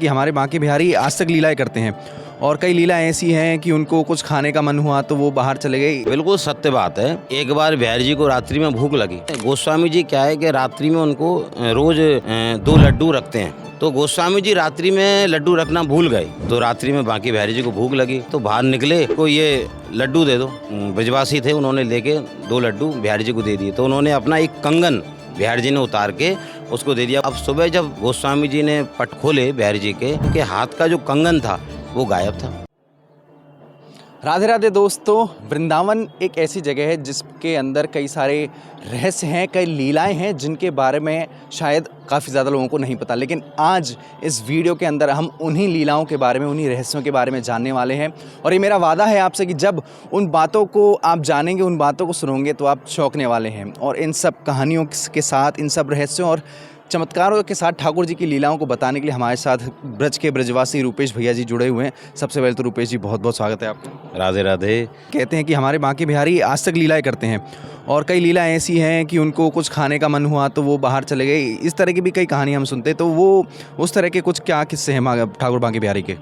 कि हमारे बांके बिहारी आज तक लीलाएं करते हैं और कई लीलाएं ऐसी हैं कि उनको कुछ खाने का मन हुआ तो वो बाहर चले गए। बिल्कुल सत्य बात है। एक बार बिहारी जी को रात्रि में भूख लगी। गोस्वामी जी क्या है कि रात्रि में उनको रोज 2 लड्डू रखते हैं। तो गोस्वामी जी रात्रि में लड्डू रखना भूल गए। तो रात्रि में बांके बिहारी जी को भूख लगी तो बाहर निकले, को ये लड्डू दे दो। ब्रजवासी थे, उन्होंने लेके 2 लड्डू बिहारी जी को दे दिए। तो उन्होंने अपना एक कंगन बिहारी जी ने उतार के उसको दे दिया। अब सुबह जब गोस्वामी जी ने पट खोले बिहारी जी के, उनके हाथ का जो कंगन था वो गायब था। राधे राधे दोस्तों, वृंदावन एक ऐसी जगह है जिसके अंदर कई सारे रहस्य हैं, कई लीलाएं हैं जिनके बारे में शायद काफ़ी ज़्यादा लोगों को नहीं पता। लेकिन आज इस वीडियो के अंदर हम उन्हीं लीलाओं के बारे में, उन्हीं रहस्यों के बारे में जानने वाले हैं। और ये मेरा वादा है आपसे कि जब उन बातों को आप जानेंगे, उन बातों को सुनोगे तो आप चौंकने वाले हैं। और इन सब कहानियों के साथ, इन सब रहस्यों और चमत्कारों के साथ ठाकुर जी की लीलाओं को बताने के लिए हमारे साथ ब्रज के ब्रजवासी रूपेश भैया जी जुड़े हुए हैं। सबसे पहले तो रूपेश जी बहुत बहुत स्वागत है आपका। राधे राधे। कहते हैं कि हमारे बांके बिहारी आज तक लीलाएं करते हैं और कई लीलाएं ऐसी हैं कि उनको कुछ खाने का मन हुआ तो वो बाहर चले गए। इस तरह की भी कई कहानी हम सुनते हैं, तो वो उस तरह के कुछ क्या किस्से हैं ठाकुर बांके बिहारी के?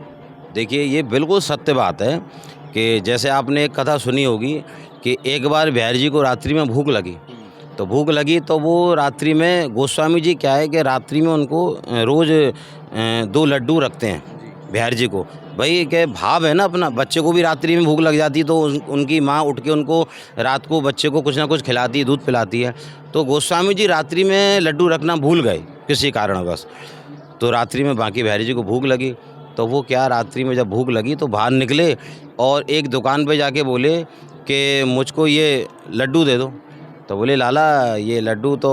देखिए, ये बिल्कुल सत्य बात है कि जैसे आपने एक कथा सुनी होगी कि एक बार बिहारी जी को रात्रि में भूख लगी। तो भूख लगी तो वो रात्रि में, गोस्वामी जी क्या है कि रात्रि में उनको रोज़ 2 लड्डू रखते हैं बिहारी जी को। भाई के भाव है ना अपना, बच्चे को भी रात्रि में भूख लग जाती तो उनकी माँ उठ के उनको रात को बच्चे को कुछ ना कुछ खिलाती है, दूध पिलाती है। तो गोस्वामी जी रात्रि में लड्डू रखना भूल गए किसी कारणवश। तो रात्रि में बांके बिहारी जी को भूख लगी तो वो क्या, रात्रि में जब भूख लगी तो बाहर निकले और एक दुकान पे जाके बोले कि मुझको ये लड्डू दे दो। तो बोले, लाला ये लड्डू तो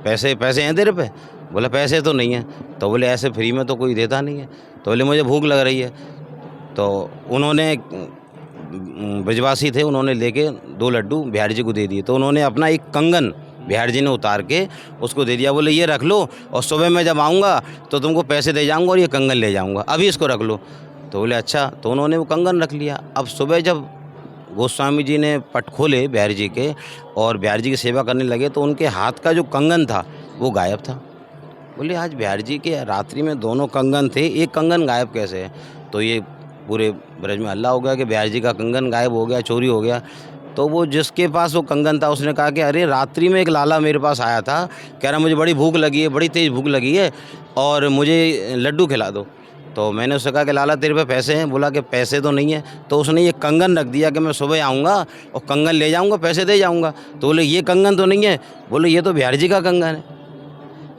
पैसे हैं तेरे पे? बोला, पैसे तो नहीं है। तो बोले, ऐसे फ्री में तो कोई देता नहीं है। तो बोले, मुझे भूख लग रही है। तो उन्होंने, ब्रजवासी थे, उन्होंने लेके 2 लड्डू बिहारी जी को दे दिए। तो उन्होंने अपना एक कंगन बिहारी जी ने उतार के उसको दे दिया। बोले, ये रख लो और सुबह मैं जब आऊँगा तो तुमको पैसे दे जाऊँगा और ये कंगन ले जाऊँगा, अभी इसको रख लो। तो बोले, अच्छा। तो उन्होंने वो कंगन रख लिया। अब सुबह जब गोस्वामी जी ने पट खोले बिहारी जी के और बिहारी जी की सेवा करने लगे तो उनके हाथ का जो कंगन था वो गायब था। बोले, आज बिहारी जी के रात्रि में दोनों कंगन थे, एक कंगन गायब कैसे है? तो ये पूरे ब्रज में हल्ला हो गया कि बिहारी जी का कंगन गायब हो गया, चोरी हो गया। तो वो जिसके पास वो कंगन था उसने कहा कि अरे रात्रि में एक लाला मेरे पास आया था, कह रहा मुझे बड़ी भूख लगी है, बड़ी तेज़ भूख लगी है और मुझे लड्डू खिला दो। तो मैंने उससे कहा कि लाला तेरे पे पैसे हैं? बोला कि पैसे तो नहीं है। तो उसने ये कंगन रख दिया कि मैं सुबह आऊँगा और कंगन ले जाऊँगा, पैसे दे जाऊँगा। तो बोले, ये कंगन तो नहीं है। बोले, ये तो बिहारी जी का कंगन है।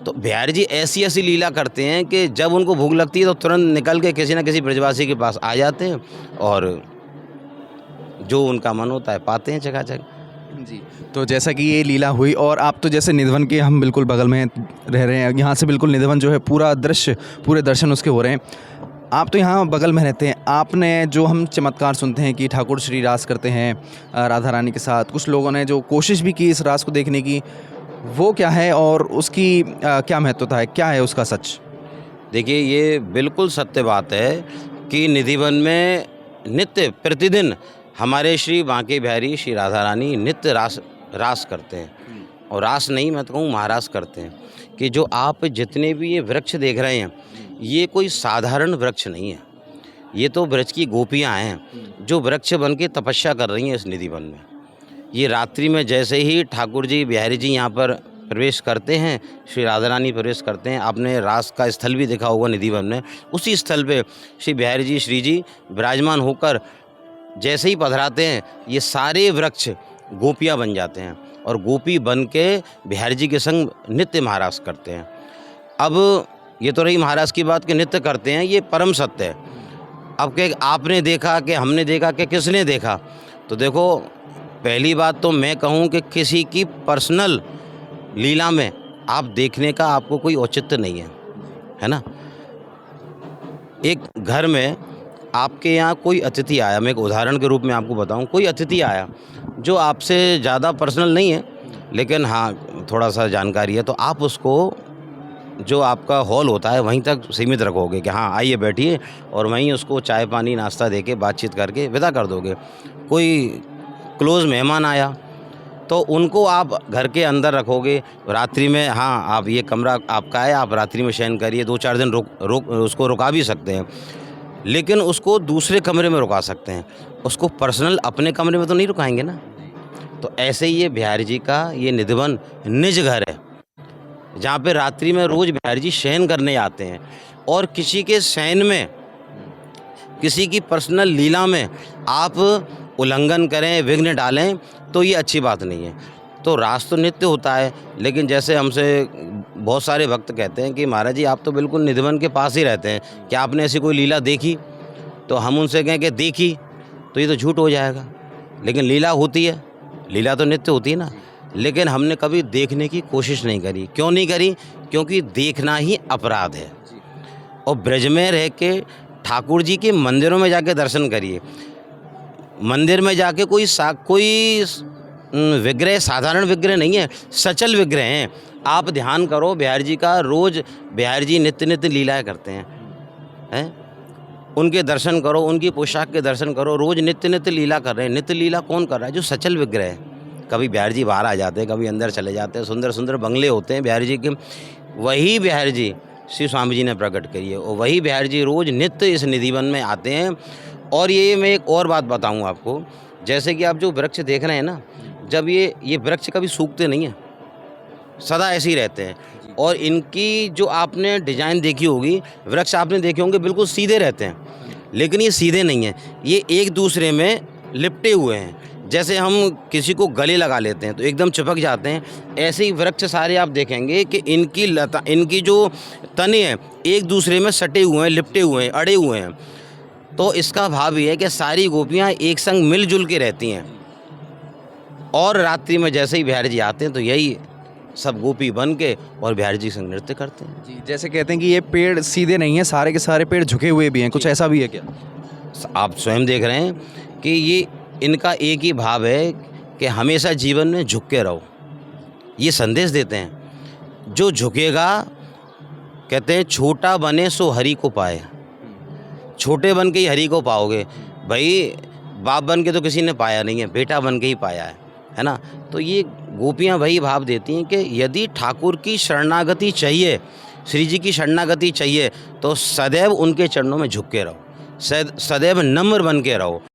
तो बिहारी जी ऐसी ऐसी लीला करते हैं कि जब उनको भूख लगती है तो तुरंत निकल के किसी न किसी ब्रजवासी के पास आ जाते हैं और जो उनका मन होता है पाते हैं चकाचक। जी, तो जैसा कि ये लीला हुई और आप तो जैसे निधवन के हम बिल्कुल बगल में रह रहे हैं, यहाँ से बिल्कुल निधवन जो है पूरा दृश्य, पूरे दर्शन उसके हो रहे हैं। आप तो यहाँ बगल में रहते हैं, आपने जो हम चमत्कार सुनते हैं कि ठाकुर श्री रास करते हैं राधा रानी के साथ, कुछ लोगों ने जो कोशिश भी की इस रास को देखने की, वो क्या है और उसकी क्या महत्वता है, क्या है उसका सच? देखिए, ये बिल्कुल सत्य बात है कि निधिवन में नित्य प्रतिदिन हमारे श्री बांके बिहारी श्री राधा रानी नित्य रास करते हैं। और रास नहीं, मैं तो कहूँ महारास करते हैं। कि जो आप जितने भी ये वृक्ष देख रहे हैं, ये कोई साधारण वृक्ष नहीं है। ये तो ब्रज की गोपियाँ हैं जो वृक्ष बन के तपस्या कर रही हैं इस निधिवन में। ये रात्रि में जैसे ही ठाकुर जी बिहारी जी यहाँ पर प्रवेश करते हैं, श्री राधा रानी प्रवेश करते हैं। आपने रास का स्थल भी देखा होगा निधिवन में, उसी स्थल पे श्री बिहारी जी श्री जी विराजमान होकर जैसे ही पधराते हैं, ये सारे वृक्ष गोपियाँ बन जाते हैं और गोपी बन के बिहारी जी के संग नित्य महारास करते हैं। अब ये तो रही महाराज की बात कि नित्य करते हैं, ये परम सत्य है। अब के आपने देखा कि हमने देखा कि किसने देखा? तो देखो, पहली बात तो मैं कहूँ कि किसी की पर्सनल लीला में आप देखने का आपको कोई औचित्य नहीं है ना। एक घर में आपके यहाँ कोई अतिथि आया, मैं एक उदाहरण के रूप में आपको बताऊं, कोई अतिथि आया जो आपसे ज़्यादा पर्सनल नहीं है लेकिन हाँ थोड़ा सा जानकारी है, तो आप उसको जो आपका हॉल होता है वहीं तक सीमित रखोगे कि हाँ आइए बैठिए, और वहीं उसको चाय पानी नाश्ता देके बातचीत करके विदा कर दोगे। कोई क्लोज़ मेहमान आया तो उनको आप घर के अंदर रखोगे रात्रि में, हाँ आप ये कमरा आपका है, आप रात्रि में शयन करिए, 2-4 दिन उसको रुका भी सकते हैं, लेकिन उसको दूसरे कमरे में रुका सकते हैं, उसको पर्सनल अपने कमरे में तो नहीं रुकाएंगे ना। तो ऐसे ही ये बिहारी जी का ये निधिवन निज घर है, जहाँ पे रात्रि में रोज़ बिहारी जी शयन करने आते हैं। और किसी के शयन में, किसी की पर्सनल लीला में आप उल्लंघन करें, विघ्न डालें, तो ये अच्छी बात नहीं है। तो रास तो नित्य होता है, लेकिन जैसे हमसे बहुत सारे भक्त कहते हैं कि महाराज जी आप तो बिल्कुल निधिवन के पास ही रहते हैं, क्या आपने ऐसी कोई लीला देखी? तो हम उनसे कहें कि देखी, तो ये तो झूठ हो जाएगा। लेकिन लीला होती है, लीला तो नित्य होती है ना, लेकिन हमने कभी देखने की कोशिश नहीं करी। क्यों नहीं करी? क्योंकि देखना ही अपराध है। और ब्रज में रह के ठाकुर जी के मंदिरों में जाके दर्शन करिए। मंदिर में जाके कोई विग्रह साधारण विग्रह नहीं है, सचल विग्रह हैं। आप ध्यान करो बिहारी जी का, रोज़ बिहारी जी नित्य नित्य लीलाएँ करते हैं, उनके दर्शन करो, उनकी पोशाक के दर्शन करो, रोज़ नित्य नित्य लीला कर रहे हैं। नित्य लीला कौन कर रहा है? जो सचल विग्रह है। कभी बिहारी जी बाहर आ जाते हैं, कभी अंदर चले जाते हैं, सुंदर सुंदर बंगले होते हैं बिहारी जी के। वही बिहारी जी श्री स्वामी जी ने प्रकट करी है, और वही बिहारी जी रोज़ नित्य इस निधिवन में आते हैं। और ये मैं एक और बात बताऊँ आपको, जैसे कि आप जो वृक्ष देख रहे हैं ना, जब ये वृक्ष कभी सूखते नहीं हैं, सदा ऐसे ही रहते हैं। और इनकी जो आपने डिज़ाइन देखी होगी, वृक्ष आपने देखे होंगे बिल्कुल सीधे रहते हैं, लेकिन ये सीधे नहीं हैं, ये एक दूसरे में लिपटे हुए हैं। जैसे हम किसी को गले लगा लेते हैं तो एकदम चिपक जाते हैं, ऐसे ही वृक्ष सारे आप देखेंगे कि इनकी लता, इनकी जो तने हैं एक दूसरे में सटे हुए हैं, लिपटे हुए हैं, अड़े हुए हैं। तो इसका भाव ये है कि सारी गोपियाँ एक संग मिलजुल के रहती हैं। और रात्रि में जैसे ही बिहारी जी आते हैं तो यही सब गोपी बन के और बिहारी जी संग नृत्य करते हैं। जी, जैसे कहते हैं कि ये पेड़ सीधे नहीं है, सारे के सारे पेड़ झुके हुए भी हैं, कुछ ऐसा भी है क्या? आप स्वयं देख रहे हैं कि ये इनका एक ही भाव है कि हमेशा जीवन में झुक के रहो। ये संदेश देते हैं, जो झुकेगा, कहते हैं छोटा बने सो हरि को पाए। छोटे बन के ही हरि को पाओगे। भाई बाप बन के तो किसी ने पाया नहीं है, बेटा बन के ही पाया है ना। तो ये गोपियाँ वही भाव देती हैं कि यदि ठाकुर की शरणागति चाहिए, श्री जी की शरणागति चाहिए, तो सदैव उनके चरणों में झुक के रहो, सदैव नम्र बन के रहो।